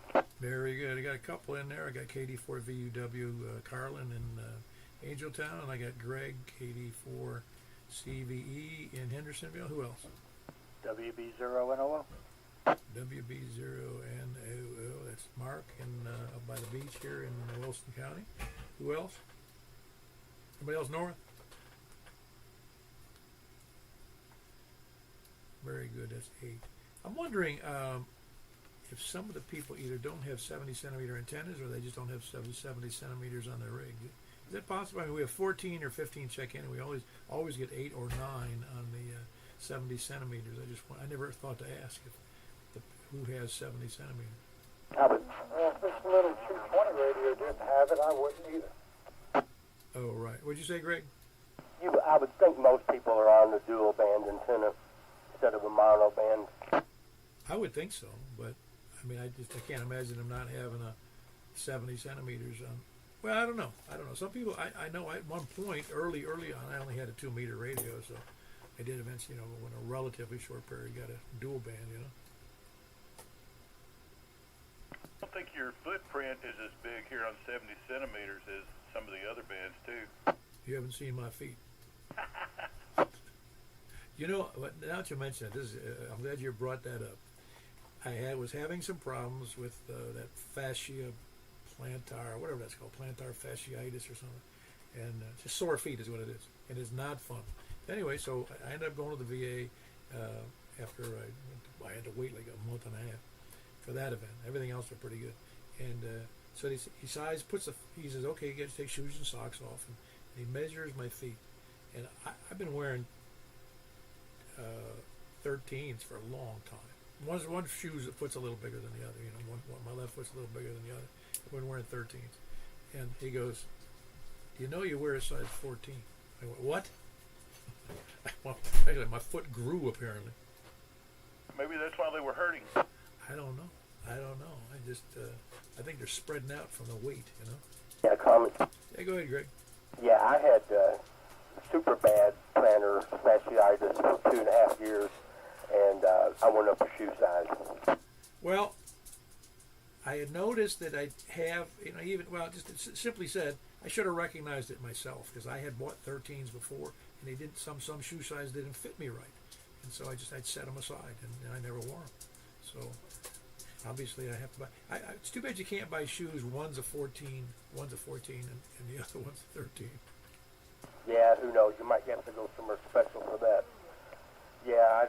A: Very good. I got a couple in there. I got KD4VUW, Carlin in Angeltown, and I got Greg, KD4CVE in Hendersonville. Who else?
I: WB0NOO.
A: WB0NOO. That's Mark up by the beach here in Wilson County. Who else? Anybody else north? Very good. That's 8. I'm wondering if some of the people either don't have 70 centimeter antennas or they just don't have 70 centimeters on their rig. Is that possible? I mean, we have 14 or 15 check in, and we always get 8 or 9 on the 70 centimeters. I never thought to ask who has 70 centimeters.
K: Well, if this little 220 radio didn't have it, I wouldn't either.
A: Oh, right. What'd you say, Greg?
H: I would think most people are on the dual band antenna instead of a mono band.
A: I would think so, but I mean, I can't imagine them not having a 70 centimeters on. Well, I don't know. Some people, I know at one point, early on, I only had a 2-meter radio, so I did eventually, in a relatively short period, got a dual band,
C: I don't think your footprint is as big here on 70 centimeters as some of the other bands, too.
A: You haven't seen my feet. Now that you mention it, I'm glad you brought that up. I was having some problems with that fascia plantar, whatever that's called, plantar fasciitis or something. And just sore feet is what it is. And it's not fun. Anyway, so I ended up going to the VA after I had to wait like a month and a half for that event. Everything else was pretty good. And so he says, okay, you got to take shoes and socks off. And he measures my feet. And I've been wearing 13s for a long time. One shoe's foot's a little bigger than the other. My left foot's a little bigger than the other. I've been wearing 13s. And he goes, "Do you know you wear a size 14? I went, "What?" Actually, my foot grew apparently.
C: Maybe that's why they were hurting.
A: I don't know. I just, I think they're spreading out from the weight,
H: Yeah, comment.
A: Yeah, go ahead, Greg.
H: Yeah, I had super bad plantar fasciitis for 2.5 years, and I went up a shoe size.
A: Well, I had noticed that I have, just simply said, I should have recognized it myself because I had bought 13s before, and they didn't. Some shoe size didn't fit me right, and so I'd set them aside, and I never wore them. So obviously, I have to buy. It's too bad you can't buy shoes. One's a 14, and the other one's a 13.
H: Yeah, who knows? You might have to go somewhere special for that. Yeah.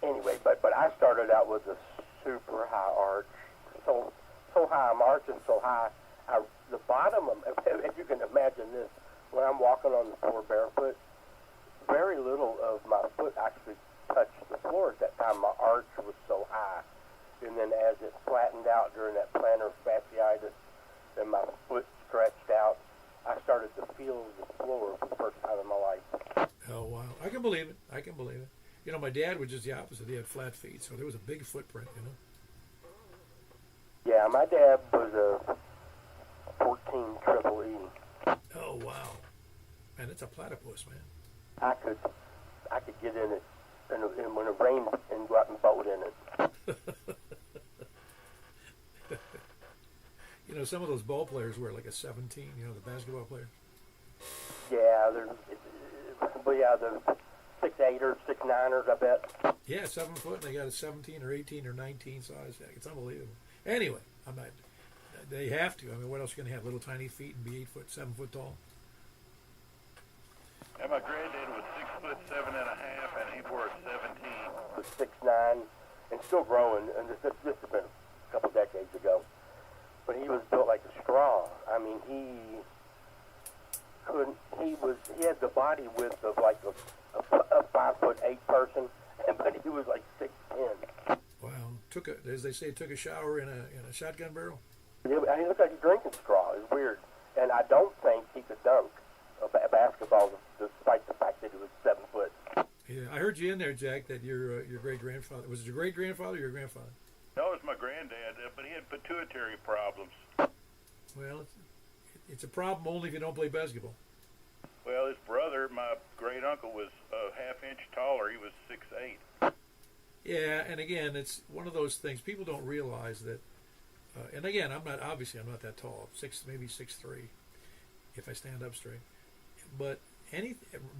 H: Anyway, but I started out with a super high arch, so high I'm arching so high. The bottom of, if you can imagine this, when I'm walking on the floor barefoot, very little of my foot actually touched the floor at that time. My arch was so high, and then as it flattened out during that plantar fasciitis, and my foot stretched out, I started to feel the floor for the first time in my life.
A: Oh wow! I can believe it. My dad was just the opposite. He had flat feet, so there was a big footprint.
H: Yeah, my dad was a 14 triple E.
A: Oh wow! Man, it's a platypus, man.
H: I could get in it, and when it rained, and go out and boat in it.
A: Some of those ball players wear like a 17. The basketball players.
H: Yeah, they're 6'8"ers, 6'9"ers, I bet.
A: Yeah, 7 foot, and they got a 17 or 18 or 19 size. It's unbelievable. Anyway, I'm not. They have to. I mean, what else are you going to have? Little tiny feet and be 8 foot, 7 foot tall?
C: And my granddad was 6'7.5", and he wore a 17.
H: Was 6'9", and still growing, and this has been a couple decades ago. But he was built like a straw. I mean, he had the body width of like a 5'8" person, but he was like 6'10".
A: Wow. As they say, took a shower in a shotgun barrel.
H: Yeah, he looked like he's drinking straw. It's weird. And I don't think he could dunk a basketball, despite the fact that he was 7 foot.
A: Yeah, I heard you in there, Jack, that your great-grandfather, was it your great-grandfather or your grandfather?
C: No, it was my granddad, but he had pituitary problems.
A: Well, it's a problem only if you don't play basketball.
C: Well, his brother, my great uncle, was a half-inch taller. He was 6'8".
A: Yeah, and again, it's one of those things people don't realize that. And again, I'm not that tall, maybe 6'3", if I stand up straight. But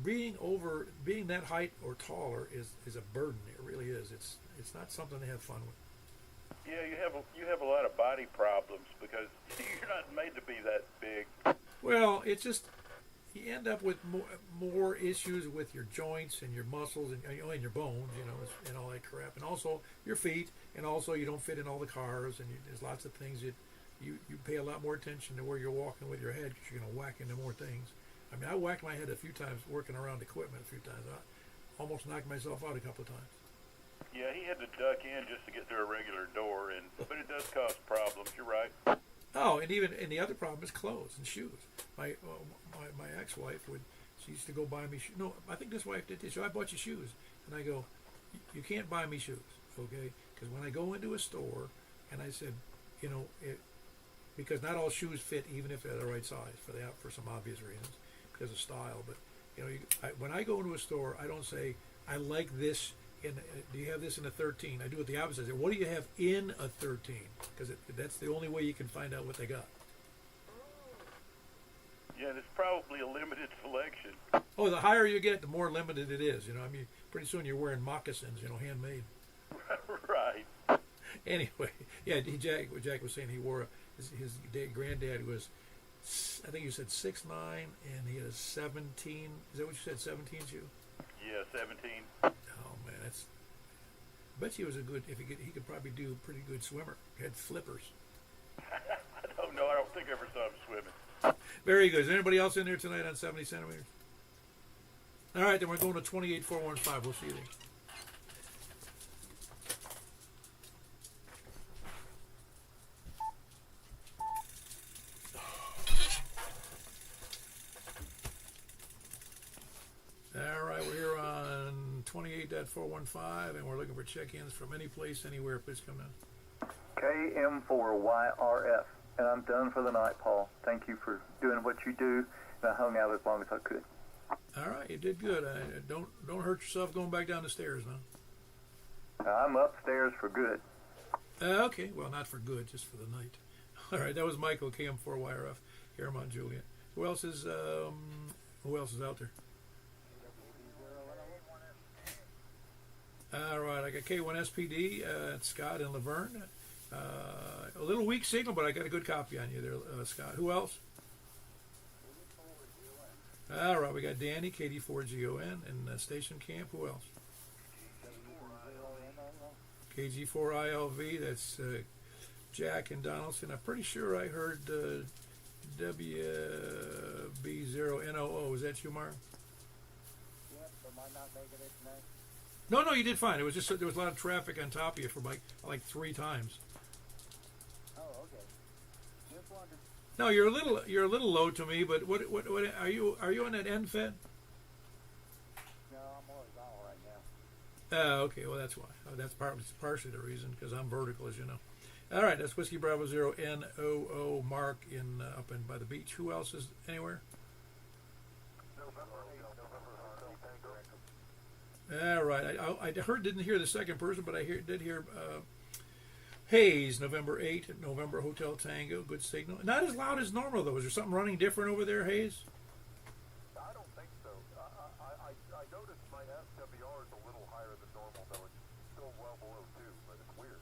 A: being that height or taller is a burden. It really is. It's not something to have fun with.
C: Yeah, you have a lot of body problems because you're not made to be that big.
A: Well, it's just you end up with more issues with your joints and your muscles and your bones, and all that crap, and also your feet, and also you don't fit in all the cars, and there's lots of things that you pay a lot more attention to where you're walking with your head because you're going to whack into more things. I mean, I whacked my head a few times working around equipment a few times. I almost knocked myself out a couple of times.
C: Yeah, he had to duck in just to get through a regular door, but it does cause problems. You're right.
A: Oh, and the other problem is clothes and shoes. My ex-wife she used to go buy me shoes. No, I think this wife did this. So I bought you shoes, and I go, you can't buy me shoes, okay? Because when I go into a store, and I said, because not all shoes fit, even if they're the right size for some obvious reasons, because of style. But when I go into a store, I don't say I like this. Do you have this in a 13? I do it the opposite. I say, what do you have in a 13? Because that's the only way you can find out what they got.
C: Yeah, there's probably a limited selection.
A: Oh, the higher you get, the more limited it is. I mean, pretty soon you're wearing moccasins, handmade.
C: Right.
A: Anyway, yeah, Jack was saying he wore his granddad was, I think you said 6'9", and he had a 17. Is that what you said? 17 shoe?
C: Yeah, 17.
A: Oh man, I bet you was a good. If he could probably do a pretty good swimmer. He had flippers.
C: I don't know. I don't think I ever saw him swimming.
A: Very good. Is there anybody else in there tonight on 70 centimeters? All right, then we're going to 28415. We'll see you there. All right, we're here on 28.415, and we're looking for check-ins from any place, anywhere. Please come in.
B: KM4YRF, and I'm done for the night, Paul. Thank you for doing what you do, and I hung out as long as I could.
A: All right, you did good. Don't hurt yourself going back down the stairs now.
B: I'm upstairs for good.
A: Okay, well, not for good, just for the night. All right, that was Michael, KM4YRF, here on Juliet. Who else is out there? All right, I got K1SPD, Scott and Laverne. A little weak signal, but I got a good copy on you there, Scott. Who else? All right, we got Danny, KD4GON, and Station Camp. Who else? KG4ILV, that's Jack and Donaldson. I'm pretty sure I heard WB0NOO. Is that you, Mark?
E: Yep, so might not make it tonight.
A: No, you did fine. It was just there was a lot of traffic on top of you for like 3 times.
E: Oh, okay. Just wondered.
A: No, you're a little low to me. But what are you on that end fed?
E: No, I'm horizontal right now.
A: Okay. Well, that's why. That's partially the reason because I'm vertical, as you know. All right, that's Whiskey Bravo 0 NOO Mark up in by the beach. Who else is anywhere? All right, I didn't hear the second person, but I did hear Hayes, November 8, November Hotel Tango, good signal. Not as loud as normal, though. Is there something running different over there, Hayes?
J: I don't think so. I noticed my SWR is a little higher than normal, though it's still well below 2, but it's weird.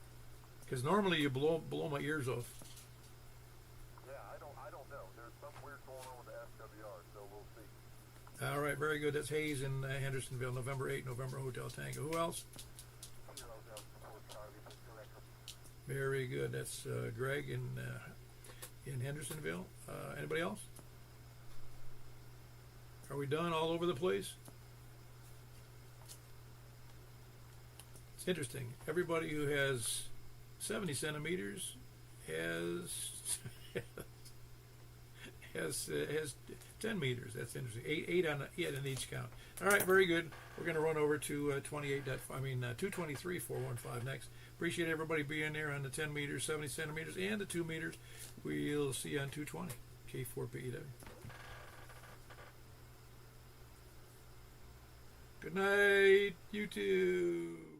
A: Because normally you blow my ears off.
J: Yeah, I don't know. There's something weird going on with the SWR, so we'll see.
A: All right, very good. That's Hayes in Hendersonville, November 8, November Hotel Tango. Who else? Very good. That's Greg in Hendersonville. Anybody else? Are we done all over the place? It's interesting. Everybody who has 70 centimeters has has 10 meters. That's interesting. Eight on each count. All right, very good. We're going to run over to 223.415 next. Appreciate everybody being there on the 10 meters, 70 centimeters, and the 2 meters. We'll see you on 220 K4PEW. Good night, YouTube.